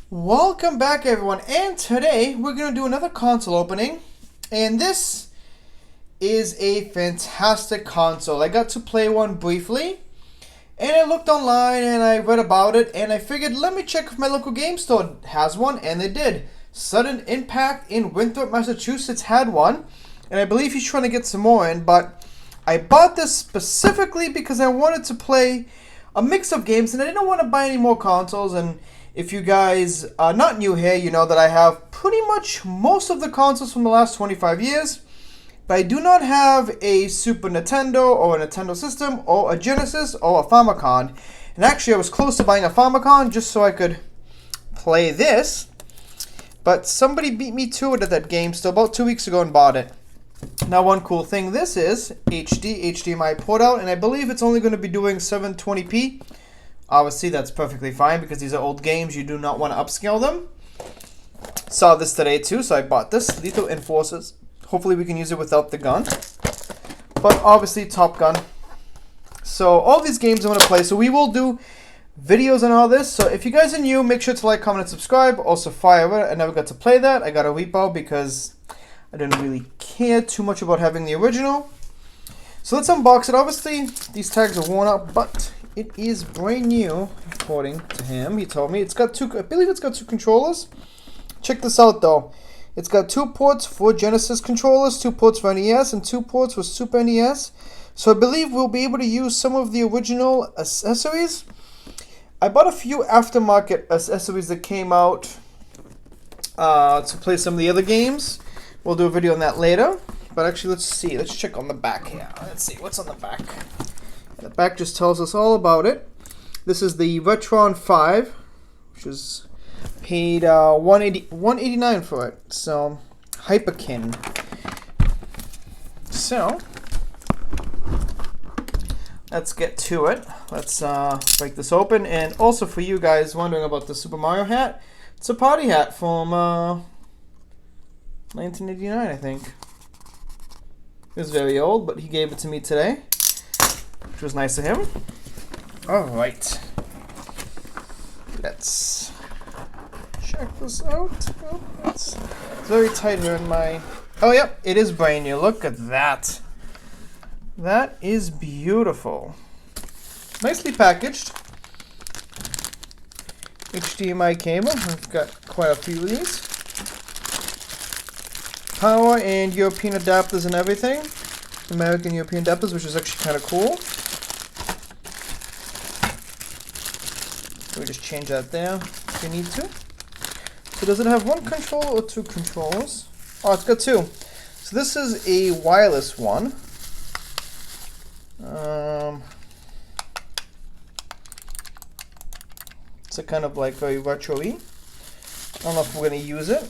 Welcome back, everyone, and today we're going to do another console opening, and this is a fantastic console. I got to play one briefly, and I looked online and I read about it, and I figured let me check if my local game store has one, and they did. Sudden Impact in Winthrop, Massachusetts had one, and I believe he's trying to get some more in, but I bought this specifically because I wanted to play a mix of games, and I didn't want to buy any more consoles. And if you guys are not new here, you know that I have pretty much most of the consoles from the last 25 years, but I do not have a Super Nintendo or a Nintendo System or a Genesis or a Famicon. And actually I was close to buying a Famicon just so I could play this, but somebody beat me to it at that game store about 2 weeks ago and bought it. Now, one cool thing, this is Hdmi Port Out, and I believe it's only going to be doing 720p. Obviously, that's perfectly fine because these are old games. You do not want to upscale them. Saw this today too, so I bought this. Lethal Enforcers. Hopefully we can use it without the gun. But obviously, Top Gun. So all these games I'm going to play. So we will do videos on all this. So if you guys are new, make sure to like, comment, and subscribe. Also, Fire. I never got to play that. I got a repo because I didn't really care too much about having the original. So let's unbox it. Obviously, these tags are worn out, but it is brand new, according to him. He told me it's got two. I believe it's got two controllers. Check this out, though. It's got 2 ports for Genesis controllers, 2 ports for NES, and 2 ports for Super NES. So I believe we'll be able to use some of the original accessories. I bought a few aftermarket accessories that came out to play some of the other games. We'll do a video on that later. But actually, let's see. Let's check on the back here. Let's see what's on the back. The back just tells us all about it. This is the RetroN 5, which is paid $189 for it. So, Hyperkin. So, let's get to it. Let's break this open. And also for you guys wondering about the Super Mario hat, it's a party hat from 1989, I think. It was very old, but he gave it to me today, which was nice of him. Alright. Let's check this out. Oh, it's very tight here in my... Oh, yep, it is brand new. Look at that. That is beautiful. Nicely packaged. HDMI cable. I've got quite a few of these. Power and European adapters and everything. American European adapters, which is actually kind of cool. So we just change that there if we need to. So does it have one controller or 2 controllers? Oh, it's got 2. So this is a wireless one. It's a kind of like very retro-y. I don't know if we're going to use it.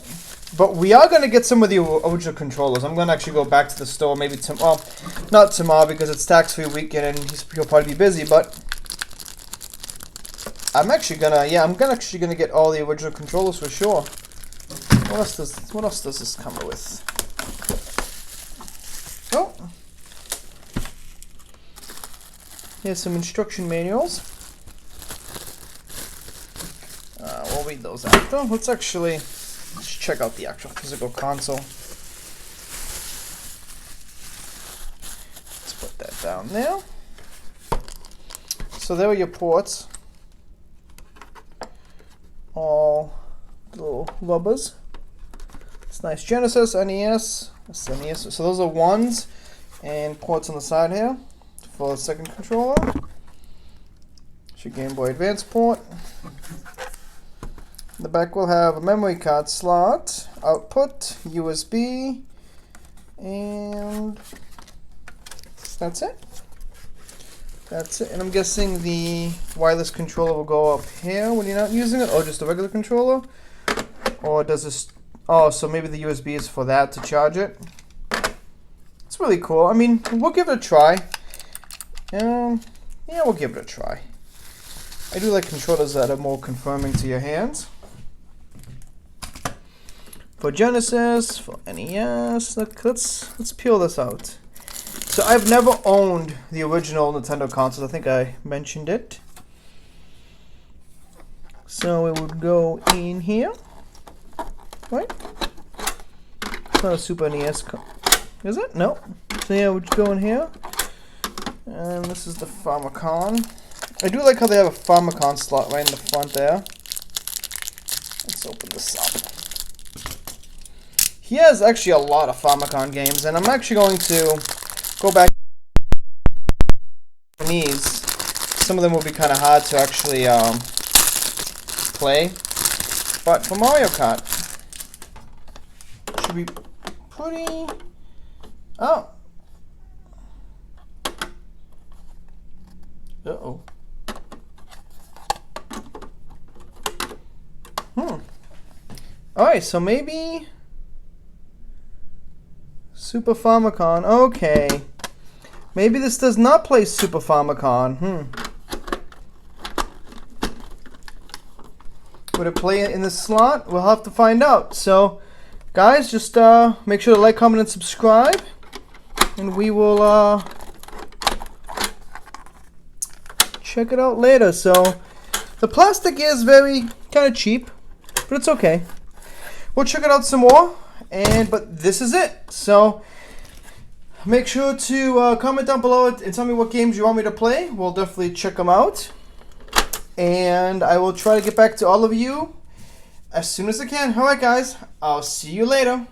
But we are going to get some of the original controllers. I'm going to actually go back to the store maybe tomorrow. Well, not tomorrow because it's tax-free weekend and he'll probably be busy. But I'm actually going to, I'm actually going to get all the original controllers for sure. What else does this come with? Oh. Here's some instruction manuals. We'll read those after. Let's check out the actual physical console. Let's put that down there. So there are your ports. All little rubbers. It's nice. Genesis, NES. That's NES. So those are 1s and ports on the side here for the second controller. It's your Game Boy Advance port. In the back we'll have a memory card slot, output, USB, and that's it. That's it. And I'm guessing the wireless controller will go up here when you're not using it, or just a regular controller. Or does this... Oh, so maybe the USB is for that to charge it. It's really cool. I mean, we'll give it a try. Yeah, we'll give it a try. I do like controllers that are more conforming to your hands. For Genesis, for NES, let's peel this out. So I've never owned the original Nintendo consoles. I think I mentioned it. So it would go in here, right? It's not a Super NES, is it? No. So yeah, it would go in here. And this is the Famicon. I do like how they have a Famicon slot right in the front there. Let's open this up. He has actually a lot of Famicon games, and I'm actually going to go back to these. Some of them will be kind of hard to actually play. But for Mario Kart, should be pretty... Oh. Uh-oh. Alright, so maybe... Super Famicon. Okay. Maybe this does not play Super Famicon. Would it play in the slot? We'll have to find out. So, guys, just make sure to like, comment, and subscribe. And we will check it out later. So, the plastic is very kind of cheap, but it's okay. We'll check it out some more. But this is it. So make sure to comment down below and tell me what games you want me to play. We'll definitely check them out. And I will try to get back to all of you as soon as I can. Alright guys, I'll see you later.